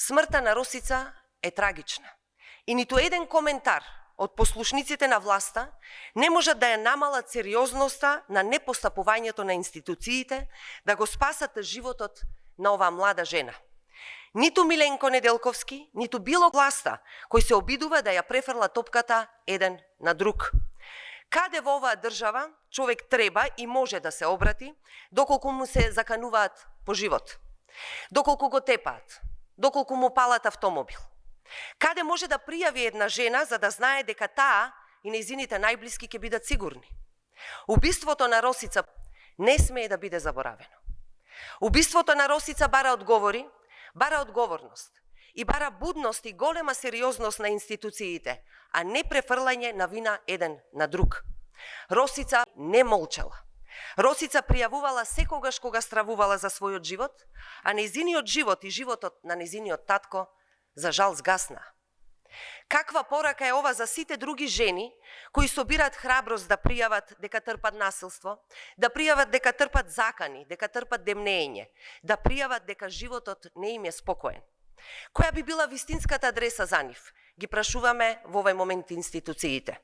Смртта на Росица е трагична. И ниту еден коментар од послушниците на власта не може да ја намалат сериозноста на непостапувањето на институциите да го спасат животот на оваа млада жена. Ниту Миленко Неделковски, ниту било власта кој се обидува да ја префрла топката еден на друг. Каде во оваа држава човек треба и може да се обрати доколку му се закануваат по живот, доколку го тепаат, доколку му палат автомобил? Каде може да пријави една жена за да знае дека таа и нејзините најблиски ќе бидат сигурни? Убиството на Росица не смее да биде заборавено. Убиството на Росица бара одговори, бара одговорност и бара будност и голема сериозност на институциите, а не префрлање на вина еден на друг. Росица не молчала. Росица пријавувала секогаш кога стравувала за својот живот, а нејзиниот живот и животот на нејзиниот татко за жал згасна. Каква порака е ова за сите други жени кои собираат храброст да пријават дека трпат насилство, да пријават дека трпат закани, дека трпат демнење, да пријават дека животот не им е спокоен? Која би била вистинската адреса за нив? Ги прашуваме во овој момент институциите.